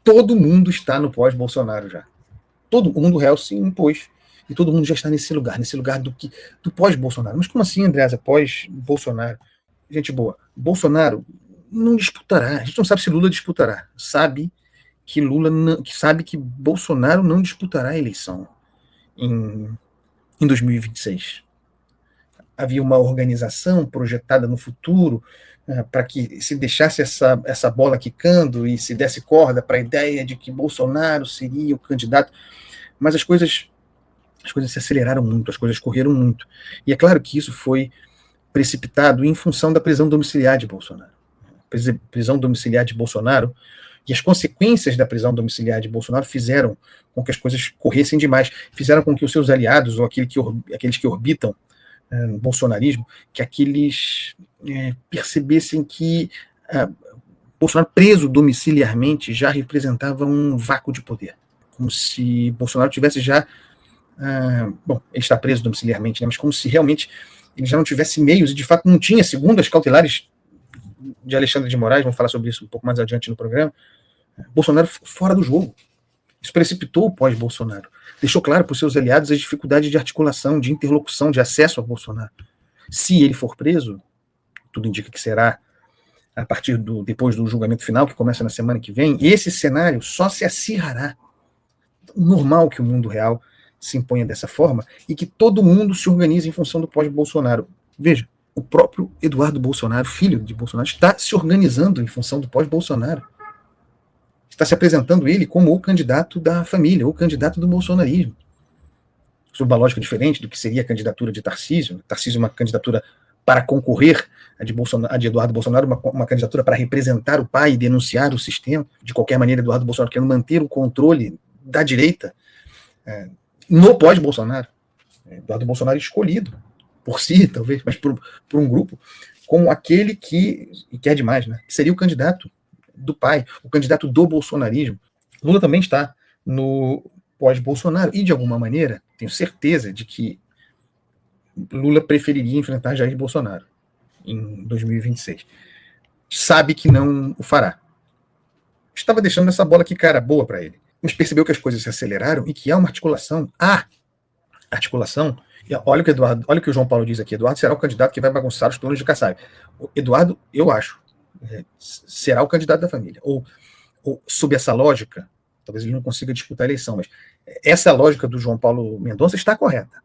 todo mundo está no pós-Bolsonaro já. Todo o mundo real se impôs. E todo mundo já está nesse lugar do pós-Bolsonaro. Mas como assim, Andreasa, pós-Bolsonaro? Gente boa, Bolsonaro não disputará. A gente não sabe se Lula disputará. Sabe que Bolsonaro não disputará a eleição em 2026. Havia uma organização projetada no futuro para que se deixasse essa bola quicando e se desse corda para a ideia de que Bolsonaro seria o candidato, mas as coisas se aceleraram muito, as coisas correram muito. E é claro que isso foi precipitado em função da prisão domiciliar de Bolsonaro. A prisão domiciliar de Bolsonaro e as consequências da prisão domiciliar de Bolsonaro fizeram com que as coisas corressem demais, fizeram com que os seus aliados, ou aqueles que orbitam no bolsonarismo, que aqueles percebessem que Bolsonaro preso domiciliarmente já representava um vácuo de poder, como se Bolsonaro tivesse já bom, ele está preso domiciliarmente, né, mas como se realmente ele já não tivesse meios, e de fato não tinha, segundo as cautelares de Alexandre de Moraes, vamos falar sobre isso um pouco mais adiante no programa, Bolsonaro fora do jogo. Isso precipitou o pós-Bolsonaro. Deixou claro para os seus aliados as dificuldades de articulação, de interlocução, de acesso a Bolsonaro. Se ele for preso, tudo indica que será depois do julgamento final, que começa na semana que vem, esse cenário só se acirrará. Normal que o mundo real se imponha dessa forma e que todo mundo se organize em função do pós-Bolsonaro. Veja, o próprio Eduardo Bolsonaro, filho de Bolsonaro, está se organizando em função do pós-Bolsonaro. Está se apresentando ele como o candidato da família, o candidato do bolsonarismo. Sob uma lógica diferente do que seria a candidatura de Tarcísio. Tarcísio é uma candidatura para concorrer, a de Eduardo Bolsonaro, uma candidatura para representar o pai e denunciar o sistema. De qualquer maneira, Eduardo Bolsonaro querendo manter o controle da direita no pós-Bolsonaro. Eduardo Bolsonaro escolhido por si, talvez, mas por um grupo, como aquele que quer demais, né? Que seria o candidato do pai, o candidato do bolsonarismo. Lula também está no pós-Bolsonaro e, de alguma maneira, tenho certeza de que Lula preferiria enfrentar Jair Bolsonaro em 2026. Sabe que não o fará. Estava deixando essa bola quicar boa para ele. Mas percebeu que as coisas se aceleraram e que há uma articulação. Articulação. Olha o que o João Paulo diz aqui. Eduardo será o candidato que vai bagunçar os planos de Kassab. Eduardo, eu acho, será o candidato da família. Ou sob essa lógica, talvez ele não consiga disputar a eleição, mas essa lógica do João Paulo Mendonça está correta.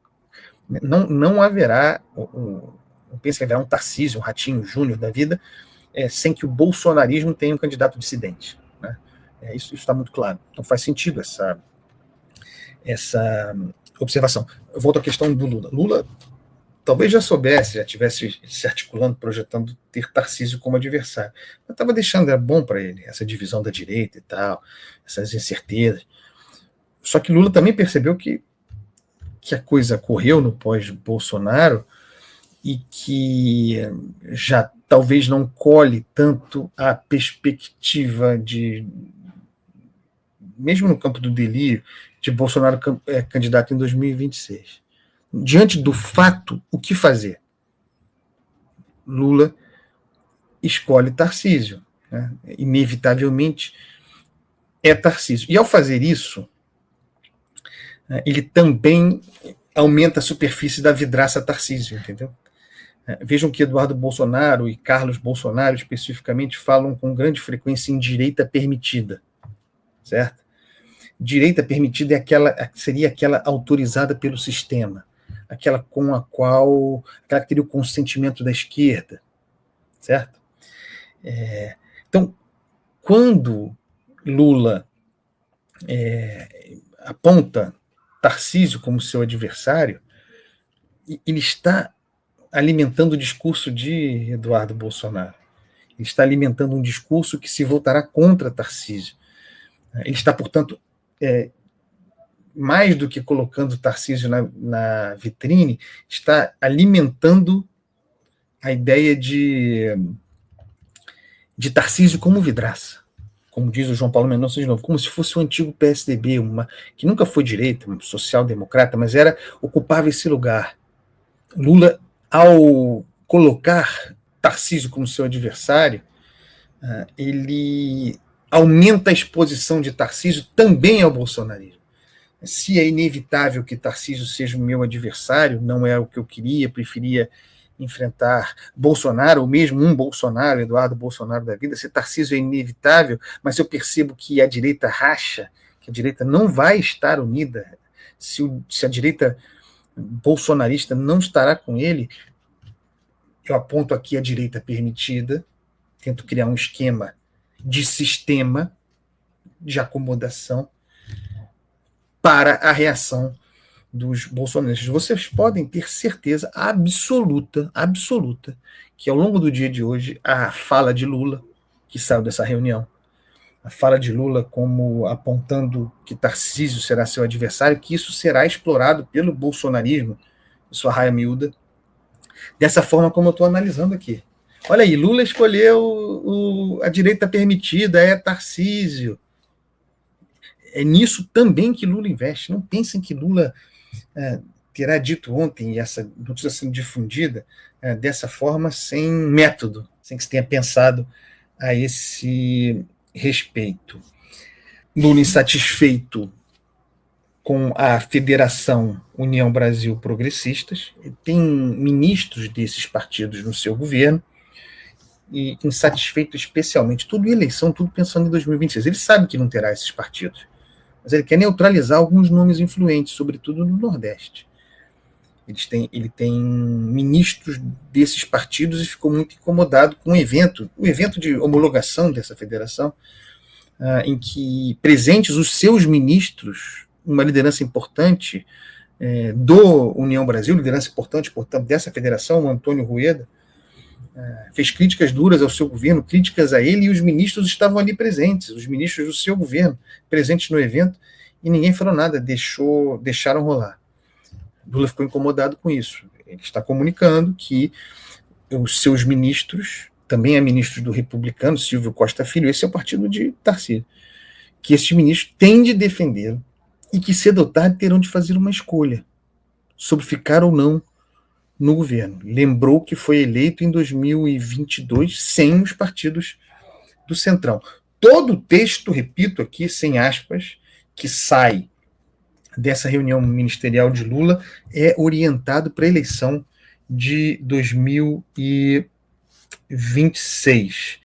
Não haverá, não penso que haverá um Tarcísio, um Ratinho Júnior da vida, sem que o bolsonarismo tenha um candidato dissidente. Né? Isso está muito claro. Então faz sentido essa observação. Eu volto à questão do Lula. Lula talvez já soubesse, já estivesse se articulando, projetando ter Tarcísio como adversário. Mas estava deixando, era bom para ele, essa divisão da direita e tal, essas incertezas. Só que Lula também percebeu que a coisa correu no pós-Bolsonaro e que já talvez não colhe tanto a perspectiva de, mesmo no campo do delírio, de Bolsonaro candidato em 2026. Diante do fato, o que fazer? Lula escolhe Tarcísio. Né? Inevitavelmente é Tarcísio. E ao fazer isso, ele também aumenta a superfície da vidraça Tarcísio, entendeu? Vejam que Eduardo Bolsonaro e Carlos Bolsonaro, especificamente, falam com grande frequência em direita permitida, certo? Direita permitida seria aquela autorizada pelo sistema, aquela que teria o consentimento da esquerda, certo? Então, quando Lula aponta Tarcísio como seu adversário, ele está alimentando o discurso de Eduardo Bolsonaro. Ele está alimentando um discurso que se voltará contra Tarcísio. Ele está, portanto, mais do que colocando Tarcísio na vitrine, está alimentando a ideia de Tarcísio como vidraça, como diz o João Paulo Mendonça de novo, como se fosse o antigo PSDB, que nunca foi direita, social-democrata, mas ocupava esse lugar. Lula, ao colocar Tarcísio como seu adversário, ele aumenta a exposição de Tarcísio também ao bolsonarismo. Se é inevitável que Tarcísio seja o meu adversário, não é o que eu queria, preferia enfrentar Bolsonaro, ou mesmo um Bolsonaro, Eduardo Bolsonaro da vida, se Tarcísio é inevitável, mas eu percebo que a direita racha, que a direita não vai estar unida, se a direita bolsonarista não estará com ele, eu aponto aqui a direita permitida, tento criar um esquema de sistema de acomodação para a reação dos bolsonaristas. Vocês podem ter certeza absoluta, que ao longo do dia de hoje, a fala de Lula, que saiu dessa reunião, a fala de Lula como apontando que Tarcísio será seu adversário, que isso será explorado pelo bolsonarismo, sua raia miúda, dessa forma como eu estou analisando aqui. Olha aí, Lula escolheu a direita permitida, é Tarcísio. É nisso também que Lula investe. Não pensem que Lula terá dito ontem, e essa notícia sendo difundida dessa forma, sem método, sem que se tenha pensado a esse respeito. Lula insatisfeito com a Federação União Brasil Progressistas, tem ministros desses partidos no seu governo, e insatisfeito especialmente, tudo em eleição, tudo pensando em 2026. Ele sabe que não terá esses partidos, mas ele quer neutralizar alguns nomes influentes, sobretudo no Nordeste. Ele tem ministros desses partidos e ficou muito incomodado com o evento de homologação dessa federação, em que presentes os seus ministros, uma liderança importante do União Brasil, liderança importante, portanto, dessa federação, o Antônio Rueda, fez críticas duras ao seu governo, críticas a ele, e os ministros estavam ali presentes, os ministros do seu governo, presentes no evento, e ninguém falou nada, deixaram rolar. Lula ficou incomodado com isso. Ele está comunicando que os seus ministros, também há ministros do republicano, Silvio Costa Filho, esse é o partido de Tarcísio, que esses ministros têm de defendê-lo e que cedo ou tarde terão de fazer uma escolha sobre ficar ou não no governo. Lembrou que foi eleito em 2022 sem os partidos do Centrão. Todo o texto, repito aqui, sem aspas, que sai dessa reunião ministerial de Lula é orientado para a eleição de 2026.